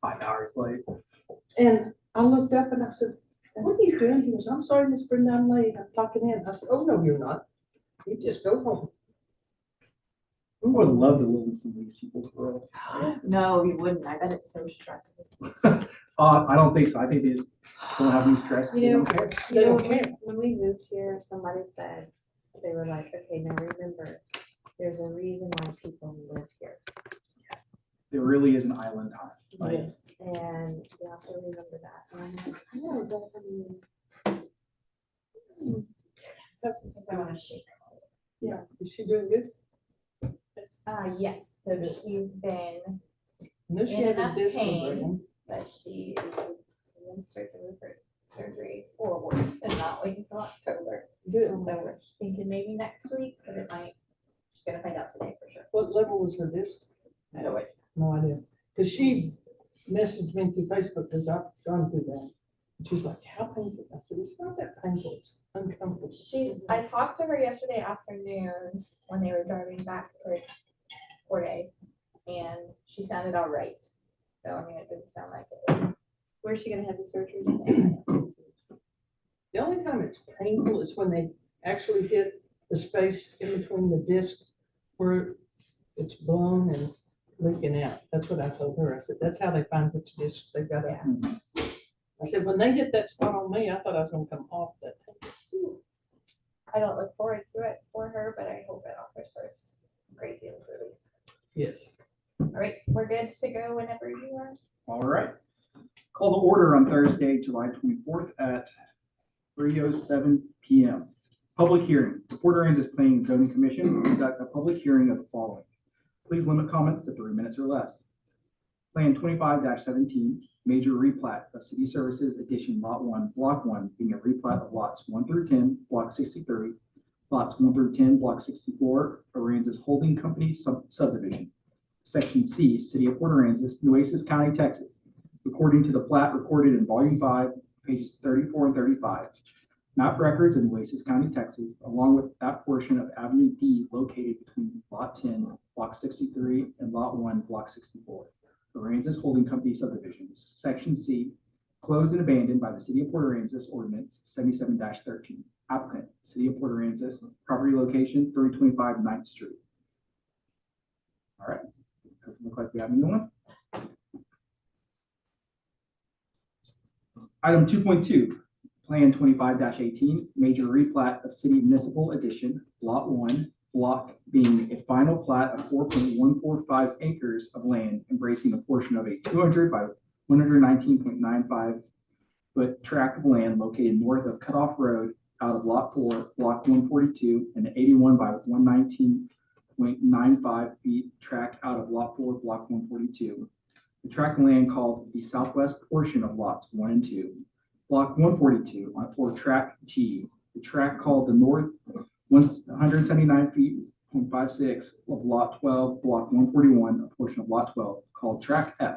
5 hours late. And I looked up and I said, what are you doing? He goes, I'm sorry, Miss Brenda, I'm late. I'm clocking in. I said, oh, no, you're not. You just go home. I would love to live in some of these people's world. No, you wouldn't. I bet it's so stressful. I don't think so. I think they just don't have any stress. They You know, don't care. They don't care. when we moved here, somebody said, they were like, okay, now remember, there's a reason why people live here. Yes. There really is an island time. Like, Yes. And you have to remember that. And I'm like, I know, but I mean. That's, I want to shake. yeah. Is she doing good? Yes, so she's been, No, she In had a enough disc pain. brain. but she is start to move her surgery forward and not wait until October. Good. So we're thinking maybe next week, but it might, she's gonna find out today for sure. What level was her disc? I don't know. No idea. Because she messaged me through Facebook because I've gone through that. And she's like, how painful? I said, it's not that painful. It's uncomfortable. I talked to her yesterday afternoon when they were driving back to Fort A, and she sounded all right. So, I mean, it didn't sound like it. Where's she gonna have the surgery? The only time it's painful is when they actually hit the space in between the disc where it's blown and leaking out. That's what I told her. I said, that's how they find which disc they've got to. I said, when they hit that spot on me, I thought I was gonna come off that thing. I don't look forward to it for her, but I hope it offers her a great deal of relief. Yes. All right, we're good to go whenever you are. all right. Call to order on Thursday, July 24th at 3:07 p.m. Public hearing. The Port Aransas Planning and Zoning Commission will conduct a public hearing of the following. Please limit comments to 3 minutes or less. Plan 25-17, major replat of City Services Addition Lot 1, Block 1, being a replat of lots 1 through 10, Block 63, lots 1 through 10, Block 64, Aransas Holding Company subdivision. Section C, City of Port Aransas, Nueces County, Texas, according to the plat recorded in Volume 5, pages 34 and 35. Map records in Nueces County, Texas, along with that portion of Avenue D located between Lot 10, Block 63, and Lot 1, Block 64. Aransas Holding Company subdivisions. Section C, closed and abandoned by the City of Port Aransas Ordinance 77-13. Applicant, City of Port Aransas, property location 325 9th Street. All right, doesn't look like we have anyone. Item 2.2, Plan 25-18, major replat of City Municipal Addition, Lot 1, block being a final plat of 4.145 acres of land embracing a portion of a 200 by 119.95 foot tract of land located north of Cutoff Road out of Lot 4, Block 142, and 81 by 119.95 feet tract out of Lot 4, Block 142. The tract of land called the southwest portion of lots 1 and 2. Block 142 or tract G. The tract called the north 179 feet 0.56 of Lot 12, Block 141, a portion of Lot 12 called tract F,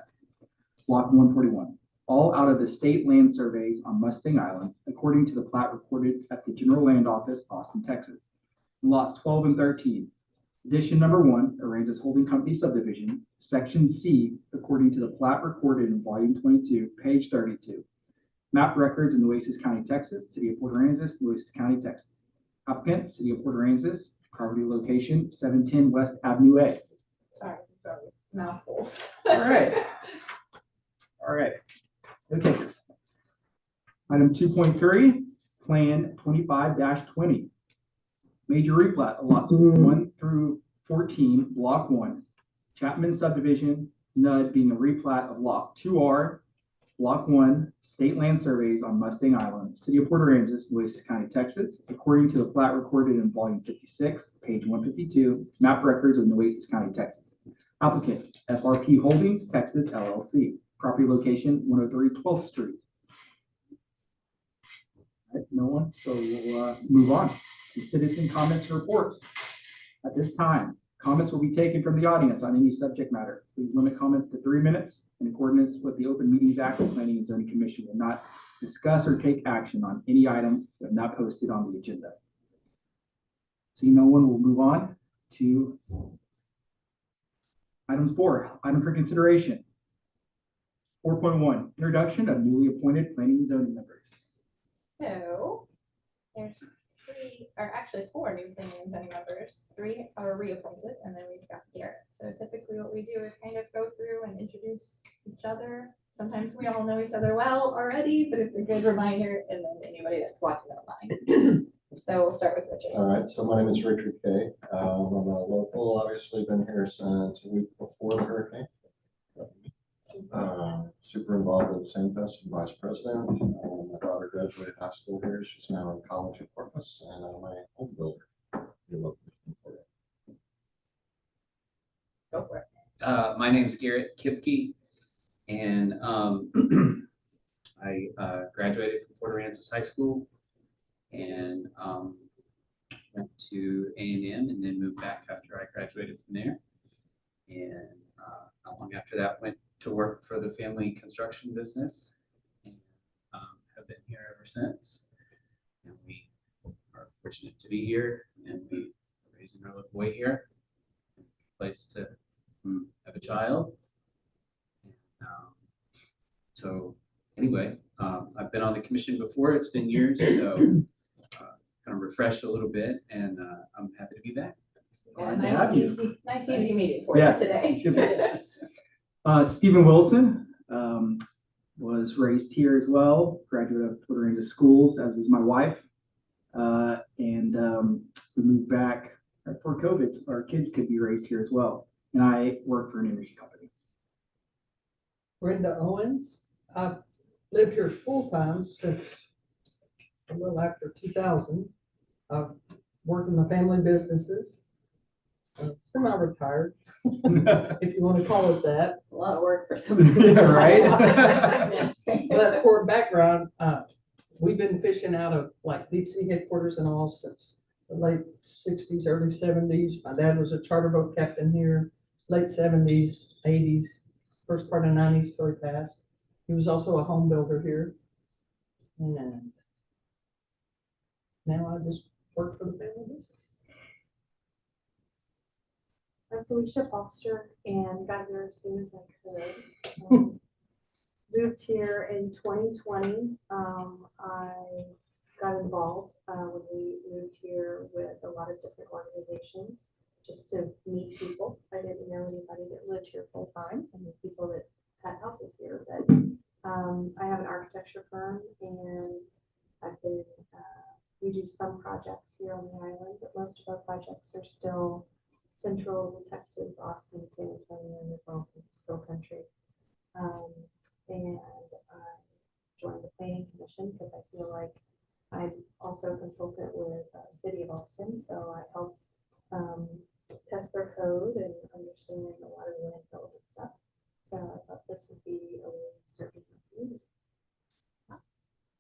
Block 141. All out of the state land surveys on Mustang Island, according to the plat recorded at the General Land Office, Austin, Texas. Lots 12 and 13. Addition number 1, Aransas Holding Company subdivision, Section C, according to the plat recorded in Volume 22, page 32. Map records in Nueces County, Texas, City of Port Aransas, Nueces County, Texas. Applicant, City of Port Aransas, property location 710 West Avenue A. Sorry, mouthful. All right. All right. No takers. Item 2.3, Plan 25-20. Major replat of lots 1 through 14, Block 1. Chapman subdivision, NUD being a replat of Lot 2R, Block 1, state land surveys on Mustang Island, City of Port Aransas, Nueces County, Texas, according to the plat recorded in Volume 56, page 152, map records of Nueces County, Texas. Applicant, FRP Holdings, Texas, LLC. Property location, 103 12th Street. All right, no one, so we'll move on to citizen comments and reports. At this time, comments will be taken from the audience on any subject matter. Please limit comments to 3 minutes. In accordance with the Open Meetings Act, the Planning and Zoning Commission will not discuss or take action on any item that not posted on the agenda. Seeing no one, will move on to items 4. Item for consideration. 4.1, introduction of newly appointed planning and zoning members. So there's three, or actually four new planning and zoning members. Three are reappointed, and then we've got Garrett. So typically what we do is kind of go through and introduce each other. Sometimes we all know each other well already, but it's a good reminder, and then anybody that's watching online. So we'll start with Richard. All right, so my name is Richard Kay. I'm a local, obviously been here since a week before the hurricane. Super involved in Sandfest and vice president. My daughter graduated high school here. She's now in college at Corpus, and I'm a home builder. You're looking for it. Go for it. My name's Garrett Kipke, and I graduated from Port Aransas High School and went to A&M and then moved back after I graduated from there. And not long after that, went to work for the family construction business and have been here ever since. And we are fortunate to be here, and we are raising our little boy here. Place to have a child. And, so anyway, I've been on the commission before. It's been years, so kind of refresh a little bit, and I'm happy to be back. Glad to have you. Nice easy meeting for Yeah. you today. Should be. Stephen Wilson was raised here as well, graduate of Port Aransas Schools, as was my wife. And we moved back right before COVID, so our kids could be raised here as well. And I work for an energy company. Brenda Owens. I've lived here full-time since a little after 2000. I've worked in the family businesses. Semi-retired, if you want to call it that. A lot of work for somebody. Yeah, right? But for background, we've been fishing out of like deep sea headquarters and all since the late 60s, early 70s. My dad was a charter boat captain here, late 70s, 80s, first part of 90s till he passed. He was also a home builder here. And now I just work for the family business. I'm Felicia Foster and got here as soon as I could. Moved here in 2020. I got involved when we moved here with a lot of different organizations just to meet people. I didn't know anybody that lived here full time and the people that had houses here, but I have an architecture firm and I've been, we do some projects here on the island, but most of our projects are still Central Texas, Austin, San Antonio, and the Gulf Still Country. And I joined the Planning Commission because I feel like I'm also a consultant with the City of Austin, so I help test their code and understand a lot of the landfill and stuff. So I thought this would be a way to serve the community.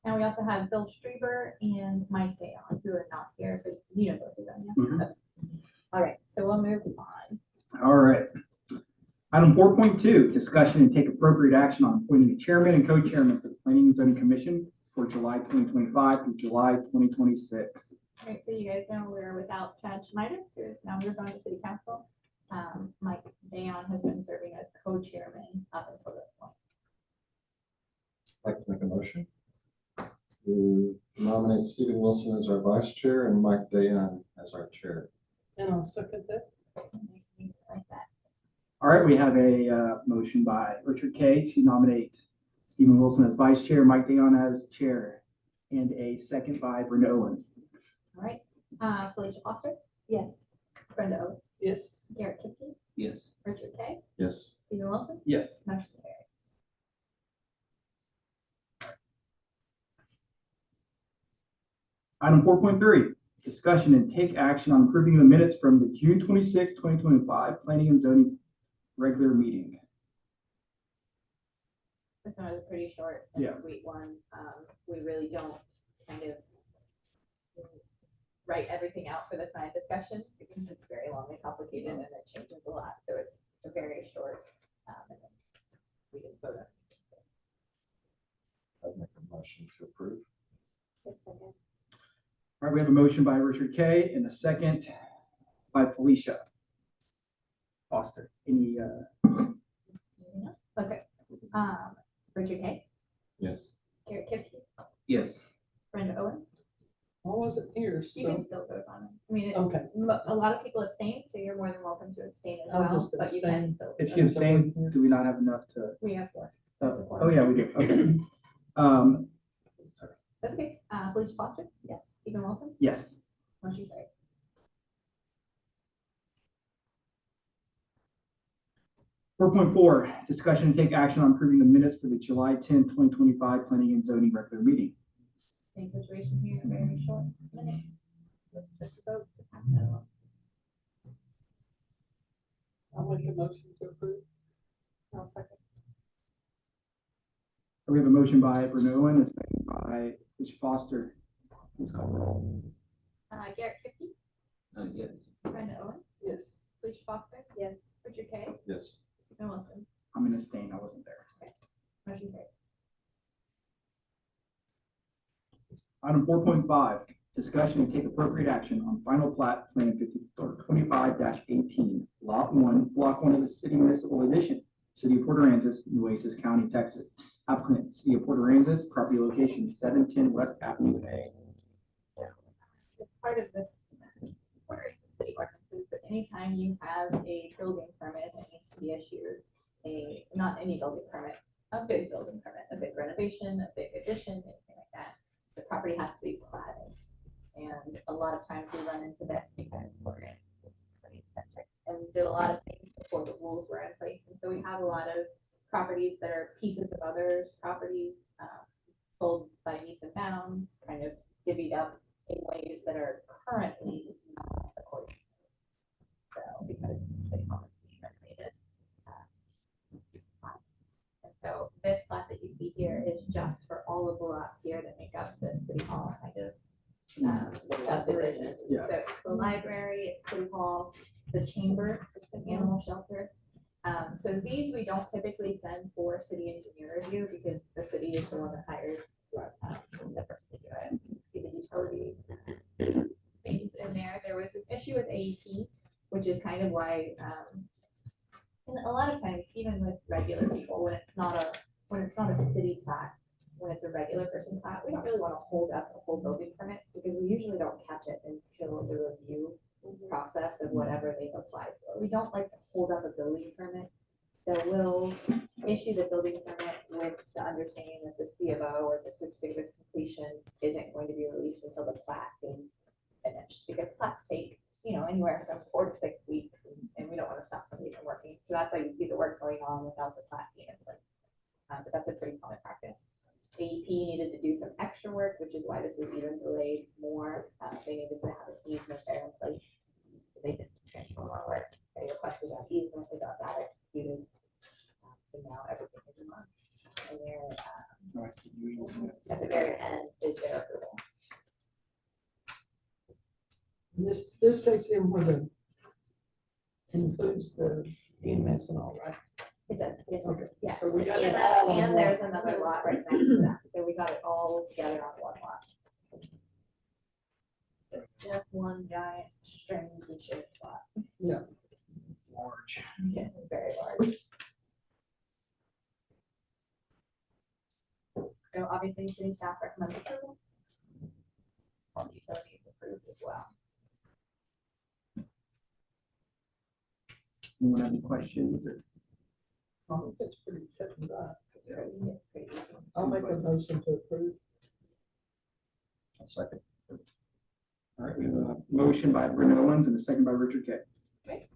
And we also have Bill Strieber and Mike Dayon, who are not here, but you know both of them. Yeah? Mhm. Okay. All right, so we'll move on. All right. Item 4.2, discussion and take appropriate action on appointing a chairman and co-chairman for the Planning and Zoning Commission for July 2025 through July 2026. All right, so you guys know we're without Chad Schmidas, who is now moved on to City Council. Mike Dayon has been serving as co-chairman up until this point. I'd like to make a motion to nominate Stephen Wilson as our vice chair and Mike Dayan as our chair. And I'll second that. Like that. All right, we have a motion by Richard Kay to nominate Stephen Wilson as vice chair, Mike Dayon as chair, and a second by Brenda Owens. All right, Felicia Foster, Yes. Brenda Owens, Yes. Garrett Kipke, Yes. Richard Kay, Yes. Stephen Wilson, Yes. motion carried. Item 4.3, discussion and take action on approving the minutes from the June 26, 2025 Planning and Zoning regular meeting. This one was a pretty short and Yeah. sweet one. We really don't kind of write everything out for the sign discussion because it's very long and complicated and it changes a lot. So it's a very short, and then we can vote on it. I'd make a motion to approve. Yes, second. All right, we have a motion by Richard Kay and a second by Felicia Foster. Any, Okay. Richard Kay, Yes. Garrett Kipke, Yes. Brenda Owens. I wasn't here, You so, can still vote on it. I mean, okay. a lot of people abstain, so you're more than welcome to abstain as I'll well, just but you can abstain. still. If vote. she abstains, do we not have enough to? We have four. Oh, yeah, we do. Okay. Sorry. That's okay. Felicia Foster? Yes. Stephen Wilson? Yes. Motion carried. 4.4, discussion and take action on approving the minutes for the July 10th, 2025 Planning and Zoning regular meeting. Same situation here, a very short minute. With just a vote to pass that along. I'll make a motion to approve. I'll second. We have a motion by Brenda Owen, a second by Felicia Foster. Please call the roll. Garrett Kipke, Yes. Brenda Owens, Yes. Felicia Foster, Yes. Richard Kay, Yes. Stephen Wilson. I'm gonna abstain, I wasn't there. Motion carried. Item 4.5, discussion and take appropriate action on final plat plan 25-18, lot 1, block 1 of the city municipal edition, city of Port Aransas, Nueces County, Texas. Applicant, city of Port Aransas, property location 710 West Avenue A. As part of this, ordering the city ordinances, but anytime you have a building permit that needs to be issued, not any building permit, a big building permit, a big renovation, a big addition, anything like that, the property has to be platted. And a lot of times we run into this because Port Aransas is pretty centric and did a lot of things before the rules were in place. And so we have a lot of properties that are pieces of others' properties, sold by meets and bounds, kind of divvied up in ways that are currently not according. So because they aren't being renovated. And so this plat that you see here is just for all of the lots here that make up the city hall kind of subdivision. Yeah. So it's the library, it's city hall, the chamber, it's an animal shelter. So these we don't typically send for city engineer review because the city is the one that hires the person to do it. You see the utility things in there. There was an issue with AEP, which is kind of why, and a lot of times, even with regular people, when it's not a city plat, when it's a regular person plat, we don't really want to hold up a whole building permit because we usually don't catch it until the review process of whatever they've applied for. We don't like to hold up a building permit. So we'll issue the building permit with the understanding that the C of O or the certificate of completion isn't going to be released until the plat is finished. Because plats take, anywhere from 4 to 6 weeks and we don't want to stop somebody from working. So that's why you see the work going on without the plat being in place. But that's a pretty common practice. AEP needed to do some extra work, which is why this was even delayed more. They needed to have an easement there in place. So they did some transformer work. They requested that easement, they got that executed. So now everything is in line. And they're, Oh, I see you using it. at the very end is their approval. This takes in where the, includes the EMS and all, right? It does, yes, Okay. yeah. So we got it And all on and there's one. another lot right next to that. So we got it all together on one lot. It's just one giant strangely shaped lot. Large. Yeah, it's very large. So obviously, city staff recommends approval. All utilities approved as well. Anyone have any questions or? I think it's pretty cut and dry. It's pretty easy. I'll make a motion to approve. A second. All right, we have a motion by Brenda Owens and a second by Richard Kay.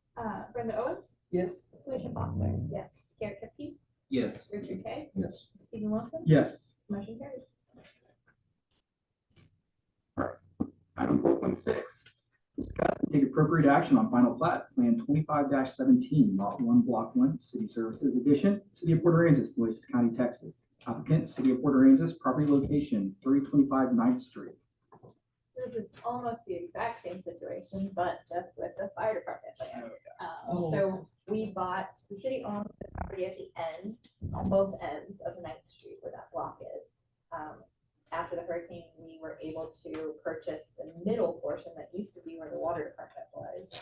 Brenda Owens, Yes. Felicia Foster, yes. Garrett Kipke, Yes. Richard Kay, Yes. Stephen Wilson, Yes. motion carries. Item 4.6, discuss and take appropriate action on final plat, plan 25-17, lot 1, block 1, city services edition, city of Port Aransas, Nueces County, Texas. Applicant, city of Port Aransas, property location 325 9th Street. This is almost the exact same situation, but just with the fire department land. Oh. So we bought, the city owns the property at the end, on both ends of 9th Street where that block is. After the hurricane, we were able to purchase the middle portion that used to be where the water department was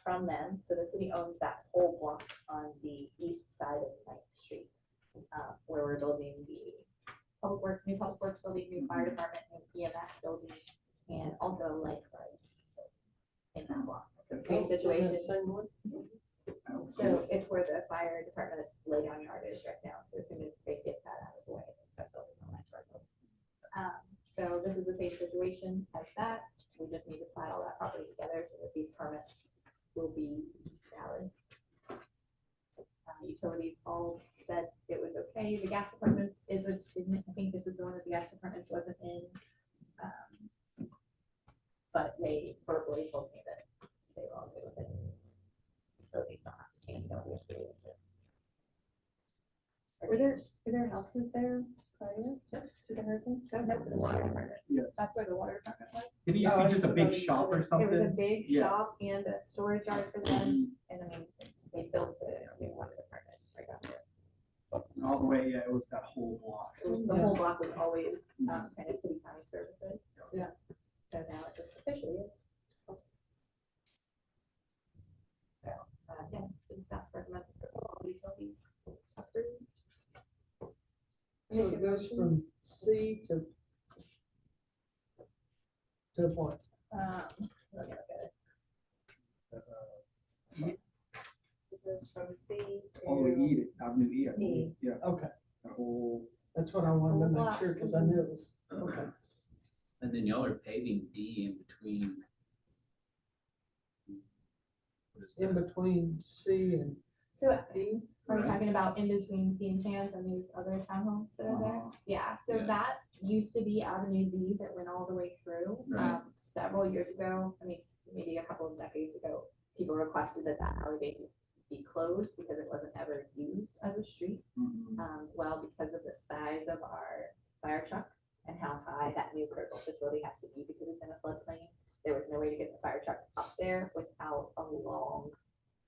from them. So the city owns that whole block on the east side of 9th Street, where we're building the new public works building, new fire department, new EMS building, and also a lifeguard in that block. So same situation. Same one? So it's where the fire department lay down yard is right now. So as soon as they get that out of the way, they start building the lifeguard building. So this is the same situation as that. We just need to plat all that property together so that these permits will be valid. Utilities all said it was okay. The gas departments didn't, I think this is the one that the gas departments wasn't in. But they verbally told me that they were all good with it. So these don't have to change, don't wish to do it. Were there houses there prior to the hurricane? That was the water department. Yes. That's where the water department was. Did it used to be just a big shop or It was a something? big Yeah. shop and a storage yard for them, and I mean, they built the new water department right out there. All the way, yeah, it was that whole block. The whole block was always, kind of city county services. Yeah. So now it just officially is. So, yeah, city staff recommends approval of all utilities approved. So it goes from C to what? Let me look at it. It goes from C All the way to. E to Avenue E, I believe. Yeah, Okay, the whole, that's what I wanted to Whole make block. sure, because I knew it was, okay. And then y'all are paving D in between. What is In that? between C and So D. are you Right. talking about in between C and Chance and these other townhomes that are there? Uh-huh. Yeah, so Yeah. that used to be Avenue D that went all the way through. Right. Several years ago, I mean, maybe a couple of decades ago, people requested that alleyway be closed because it wasn't ever used as a street. Well, because of the size of our fire truck and how high that new critical facility has to be because it's in a floodplain, there was no way to get the fire truck up there without a long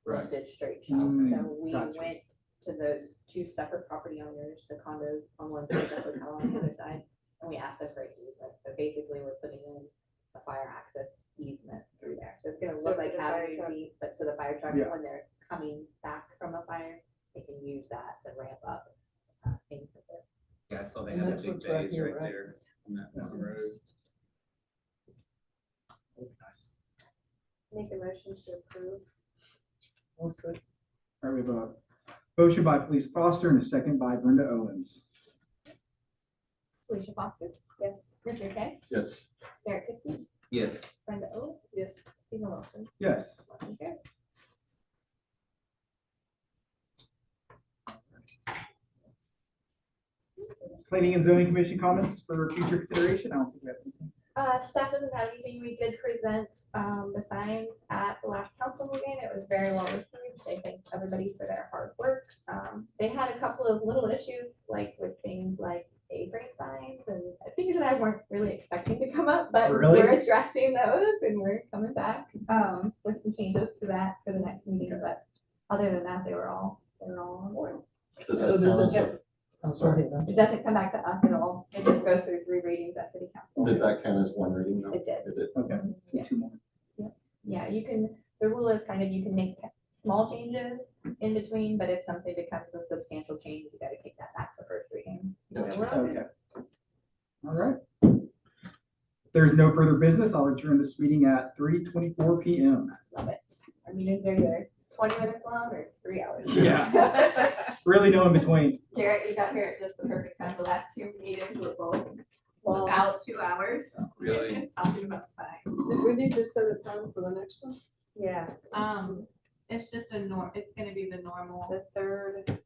Right. lifted straight shelf. Mm, So we gotcha. went to those two separate property owners, the condos on one side, the hotel on the other side, and we asked them for an easement. So basically, we're putting in a fire access easement through there. So it's gonna So look for like the fire Avenue truck. D, but so the fire truck, Yeah. when they're coming back from a fire, they can use that to ramp up into the. Yeah, I saw they And have the that's big what's right bays here, right right? there on that one road. nice. Make a motion to approve. Also, All right, we have a motion by Felicia Foster and a second by Brenda Owens. Felicia Foster, Yes. Richard Kay, Yes. Derek Kippy, Yes. Brenda Owens, yes, Stephen Wilson. Yes. Motion carries. Planning and zoning commission comments for future consideration? I don't think we have anything. Staff doesn't have anything. We did present, the signs at the last council meeting. It was very well received. They thanked everybody for their hard work. They had a couple of little issues, like with things like A-frame signs and things that I weren't really expecting to come up, but Really? we're addressing those and we're coming back, with some changes to that for the next meeting. But other than that, they were all on board. Does So that does count it as have- oh, go ahead. I'm It sorry. doesn't come back to us at all. It just goes through 3 readings at city council. Did that count as one reading though? It did. It did. Okay, so Yeah. 2 more. Yeah, you can, the rule is kind of, you can make small changes in between, but if something becomes a substantial change, you gotta kick that back to first reading. So Gotcha. we're all good. Okay. All right. If there's no further business, I'll adjourn this meeting at 3:24 PM. Love it. Our meetings are either 20 minutes long or 3 hours. Yeah. Really no in between. Garrett, you got here at just the perfect time. The last 2 meetings were both about 2 hours. Really? Talking about time. Did we need to set a time for the next one? Yeah, It's just it's gonna be the normal. the third